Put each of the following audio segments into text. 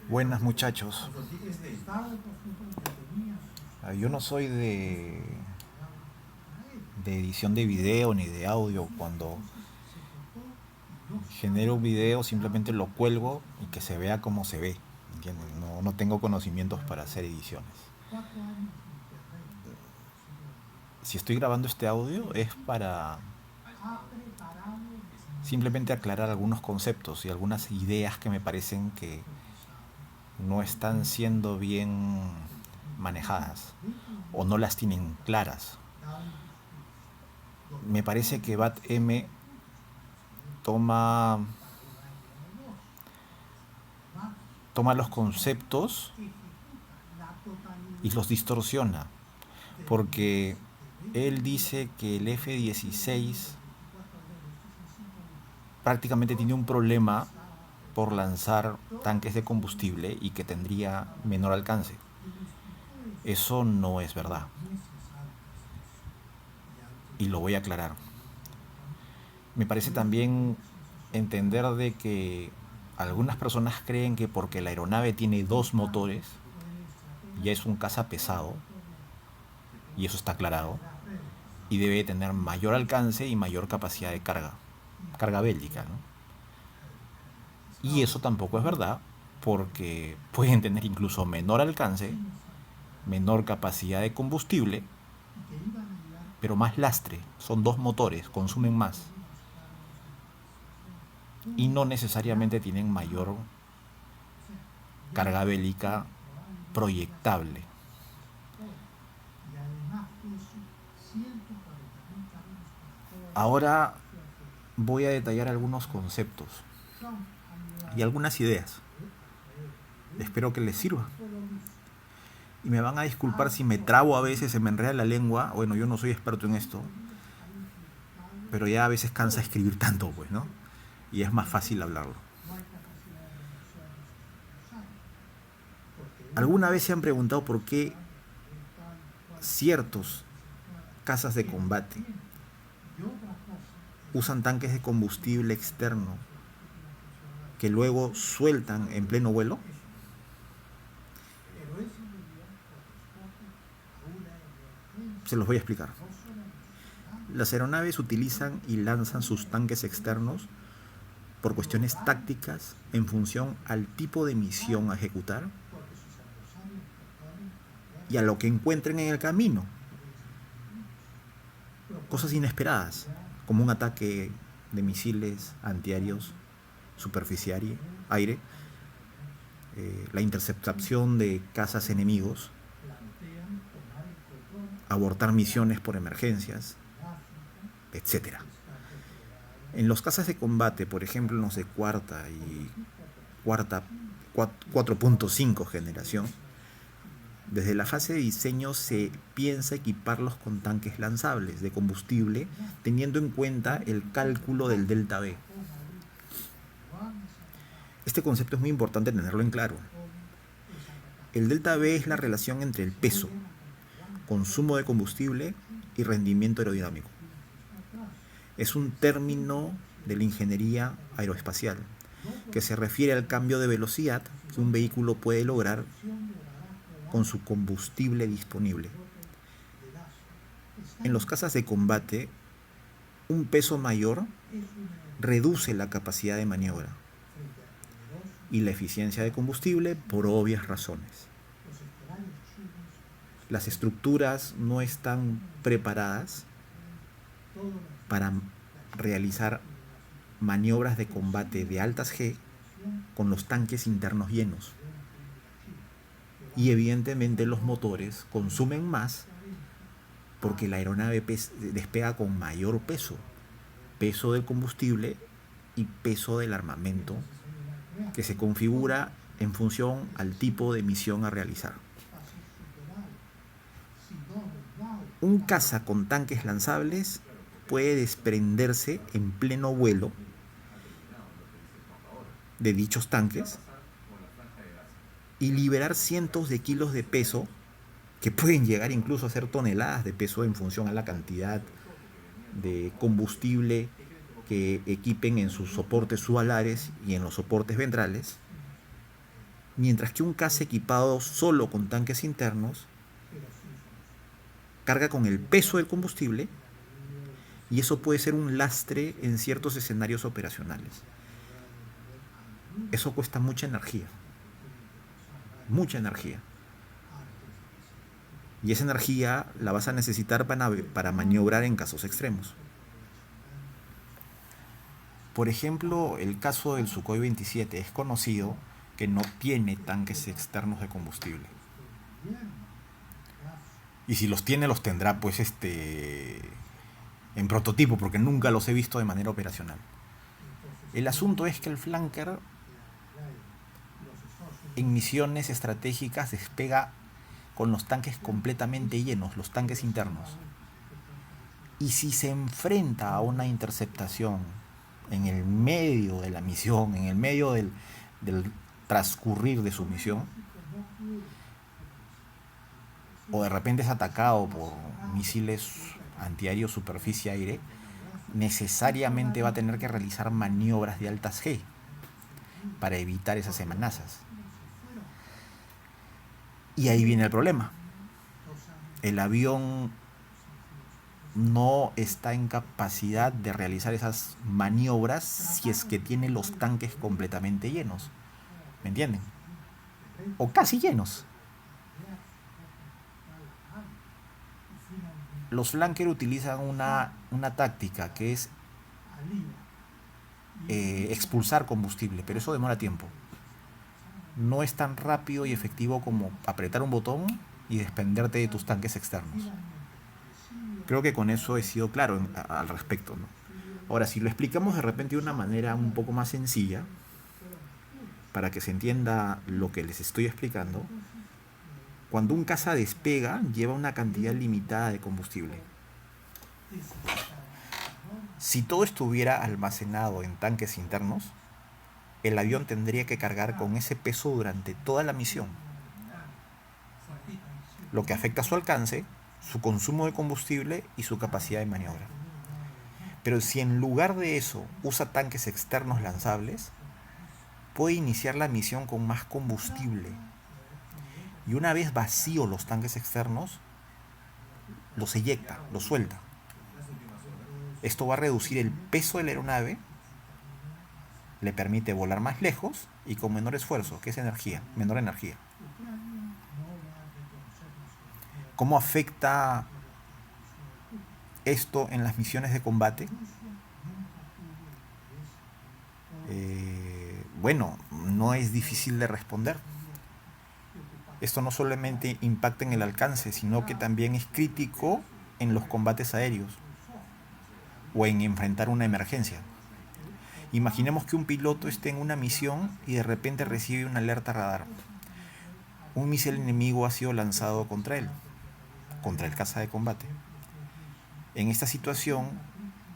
Buenas muchachos. Yo no soy de edición de video ni de audio. Cuando genero un video simplemente lo cuelgo y que se vea como se ve. ¿Entienden? No tengo conocimientos para hacer ediciones. Si estoy grabando este audio es para simplemente aclarar algunos conceptos y algunas ideas que me parecen que no están siendo bien manejadas o no las tienen claras. Me parece que BAT-M toma, toma los conceptos y los distorsiona, porque él dice que el F-16 prácticamente tiene un problema por lanzar tanques de combustible y que tendría menor alcance. Eso no es verdad. Y lo voy a aclarar. Me parece también entender de que algunas personas creen que porque la aeronave tiene dos motores, ya es un caza pesado, y eso está aclarado, y debe tener mayor alcance y mayor capacidad de carga bélica, ¿no? Y eso tampoco es verdad, porque pueden tener incluso menor alcance, menor capacidad de combustible, pero más lastre. Son dos motores, consumen más. Y no necesariamente tienen mayor carga bélica proyectable. Ahora voy a detallar algunos conceptos y algunas ideas. Espero que les sirva. Y me van a disculpar si me trabo a veces, se me enreda la lengua. Bueno, yo no soy experto en esto, pero ya a veces cansa escribir tanto, pues, ¿no? Y es más fácil hablarlo. ¿Alguna vez se han preguntado por qué ciertos cazas de combate usan tanques de combustible externo que luego sueltan en pleno vuelo? Se los voy a explicar. Las aeronaves utilizan y lanzan sus tanques externos por cuestiones tácticas en función al tipo de misión a ejecutar y a lo que encuentren en el camino. Cosas inesperadas, como un ataque de misiles antiaéreos superficial, aire, la interceptación de cazas enemigos, abortar misiones por emergencias, etcétera. En los cazas de combate, por ejemplo, en los de cuarta 4.5 generación, desde la fase de diseño se piensa equiparlos con tanques lanzables de combustible, teniendo en cuenta el cálculo del delta B. Este concepto es muy importante tenerlo en claro. El delta B es la relación entre el peso, consumo de combustible y rendimiento aerodinámico. Es un término de la ingeniería aeroespacial que se refiere al cambio de velocidad que un vehículo puede lograr con su combustible disponible. En los cazas de combate, un peso mayor reduce la capacidad de maniobra y la eficiencia de combustible por obvias razones. Las estructuras no están preparadas para realizar maniobras de combate de altas G con los tanques internos llenos. Y evidentemente los motores consumen más porque la aeronave despega con mayor peso del combustible y peso del armamento que se configura en función al tipo de misión a realizar. Un caza con tanques lanzables puede desprenderse en pleno vuelo de dichos tanques y liberar cientos de kilos de peso que pueden llegar incluso a ser toneladas de peso en función a la cantidad de combustible que equipen en sus soportes subalares y en los soportes ventrales, Mientras que un caza equipado solo con tanques internos carga con el peso del combustible y eso puede ser un lastre en ciertos escenarios operacionales. Eso cuesta mucha energía. Y esa energía la vas a necesitar para maniobrar en casos extremos. Por ejemplo, el caso del Sukhoi 27 es conocido que no tiene tanques externos de combustible. Y si los tiene, los tendrá pues en prototipo, porque nunca los he visto de manera operacional. El asunto es que el flanker en misiones estratégicas despega con los tanques completamente llenos, los tanques internos. Y si se enfrenta a una interceptación en el medio de la misión, en el medio del transcurrir de su misión, o de repente es atacado por misiles antiaéreos superficie-aire, necesariamente va a tener que realizar maniobras de altas G para evitar esas amenazas. Y ahí viene el problema. El avión no está en capacidad de realizar esas maniobras si es que tiene los tanques completamente llenos. ¿Me entienden? O casi llenos. Los flanker utilizan una táctica que es expulsar combustible, pero eso demora tiempo. No es tan rápido y efectivo como apretar un botón y desprenderte de tus tanques externos. Creo que con eso he sido claro al respecto, ¿no? Ahora, si lo explicamos de repente de una manera un poco más sencilla, para que se entienda lo que les estoy explicando, cuando un caza despega, lleva una cantidad limitada de combustible. Si todo estuviera almacenado en tanques internos, el avión tendría que cargar con ese peso durante toda la misión, lo que afecta su alcance, su consumo de combustible y su capacidad de maniobra. Pero si en lugar de eso usa tanques externos lanzables, puede iniciar la misión con más combustible. Y una vez vacío los tanques externos, los eyecta, los suelta. Esto va a reducir el peso de la aeronave, le permite volar más lejos y con menor esfuerzo, que es menor energía. ¿Cómo afecta esto en las misiones de combate? Bueno, no es difícil de responder. Esto no solamente impacta en el alcance, sino que también es crítico en los combates aéreos o en enfrentar una emergencia. Imaginemos que un piloto esté en una misión y de repente recibe una alerta radar. Un misil enemigo ha sido lanzado contra él, contra el caza de combate. En esta situación,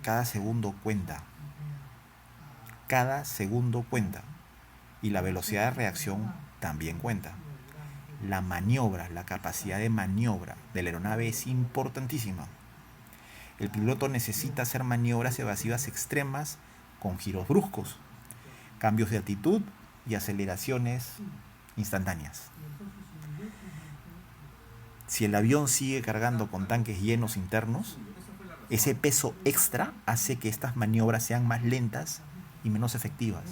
cada segundo cuenta. Cada segundo cuenta. Y la velocidad de reacción también cuenta. La maniobra, la capacidad de maniobra de la aeronave es importantísima. El piloto necesita hacer maniobras evasivas extremas con giros bruscos, cambios de altitud y aceleraciones instantáneas. Si el avión sigue cargando con tanques llenos internos, ese peso extra hace que estas maniobras sean más lentas y menos efectivas.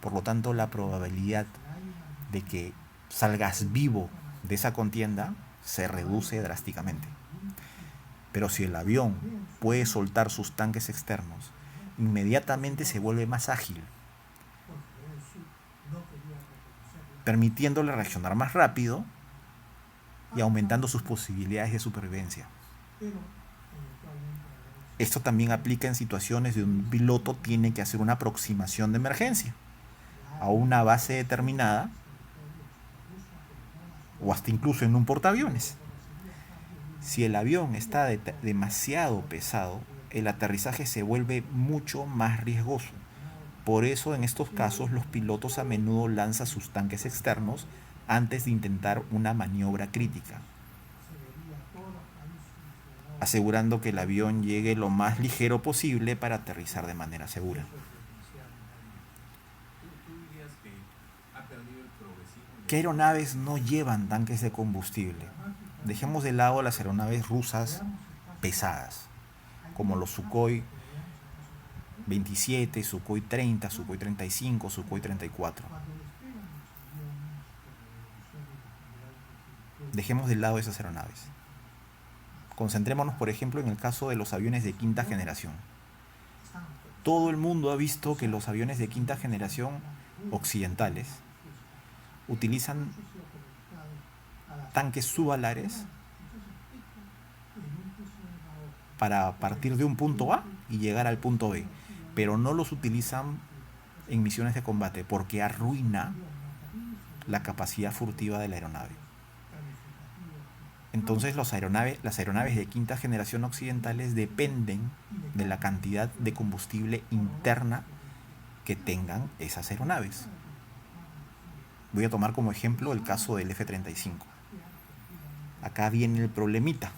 Por lo tanto, la probabilidad de que salgas vivo de esa contienda se reduce drásticamente. Pero si el avión puede soltar sus tanques externos, inmediatamente se vuelve más ágil, permitiéndole reaccionar más rápido y aumentando sus posibilidades de supervivencia. Esto también aplica en situaciones donde un piloto tiene que hacer una aproximación de emergencia a una base determinada o hasta incluso en un portaaviones. Si el avión está demasiado pesado, el aterrizaje se vuelve mucho más riesgoso. Por eso en estos casos los pilotos a menudo lanzan sus tanques externos antes de intentar una maniobra crítica, asegurando que el avión llegue lo más ligero posible para aterrizar de manera segura. ¿Qué aeronaves no llevan tanques de combustible? Dejemos de lado las aeronaves rusas pesadas, como los Sukhoi 27, Sukhoi 30, Sukhoi 35, Sukhoi 34. Dejemos de lado esas aeronaves. Concentrémonos, por ejemplo, en el caso de los aviones de quinta generación. Todo el mundo ha visto que los aviones de quinta generación occidentales utilizan tanques subalares para partir de un punto A y llegar al punto B, pero no los utilizan en misiones de combate porque arruina la capacidad furtiva de la aeronave. Entonces las aeronaves de quinta generación occidentales dependen de la cantidad de combustible interna que tengan esas aeronaves. Voy a tomar como ejemplo el caso del F-35. Acá viene el problemita.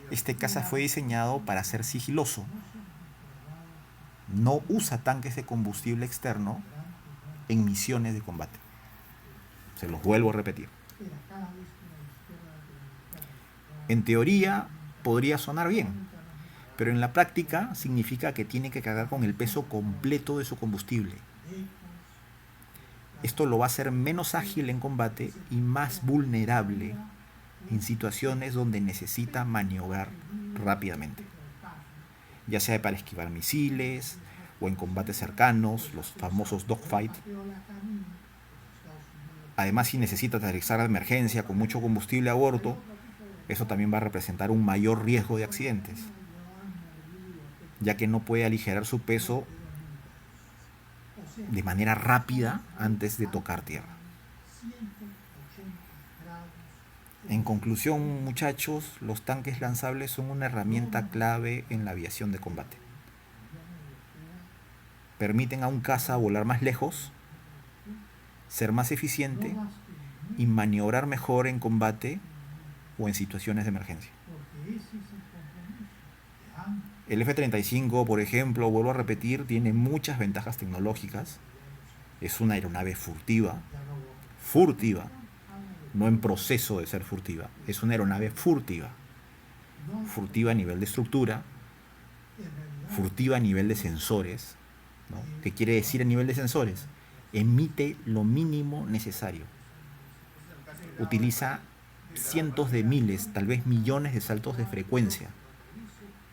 Este caza fue diseñado para ser sigiloso. No usa tanques de combustible externo en misiones de combate. Se los vuelvo a repetir. En teoría podría sonar bien, pero en la práctica significa que tiene que cargar con el peso completo de su combustible. Esto lo va a hacer menos ágil en combate y más vulnerable en situaciones donde necesita maniobrar rápidamente, ya sea para esquivar misiles o en combates cercanos, los famosos dogfight. Además, si necesita aterrizar de emergencia con mucho combustible a bordo, eso también va a representar un mayor riesgo de accidentes, ya que no puede aligerar su peso de manera rápida antes de tocar tierra. En conclusión, muchachos, los tanques lanzables son una herramienta clave en la aviación de combate. Permiten a un caza volar más lejos, ser más eficiente y maniobrar mejor en combate o en situaciones de emergencia. El F-35, por ejemplo, vuelvo a repetir, tiene muchas ventajas tecnológicas. Es una aeronave furtiva, no en proceso de ser furtiva. Es una aeronave furtiva a nivel de estructura, furtiva a nivel de sensores, ¿no? ¿Qué quiere decir a nivel de sensores? Emite lo mínimo necesario. Utiliza cientos de miles, tal vez millones de saltos de frecuencia,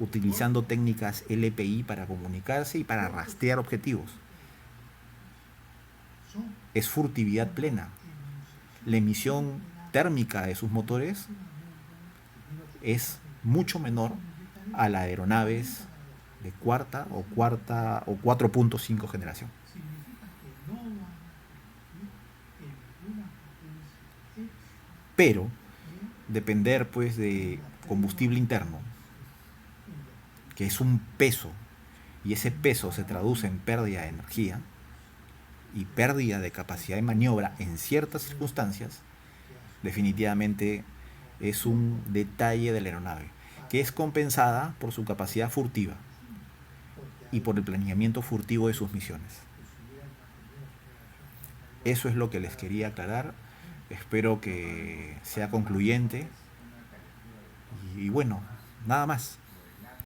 utilizando técnicas LPI para comunicarse y para rastrear objetivos. Es furtividad plena. La emisión térmica de sus motores es mucho menor a las aeronaves de cuarta o 4.5 generación. Pero depender pues de combustible interno, que es un peso, y ese peso se traduce en pérdida de energía y pérdida de capacidad de maniobra en ciertas circunstancias, definitivamente es un detalle de la aeronave, que es compensada por su capacidad furtiva y por el planeamiento furtivo de sus misiones. Eso es lo que les quería aclarar. Espero que sea concluyente. Y bueno, nada más.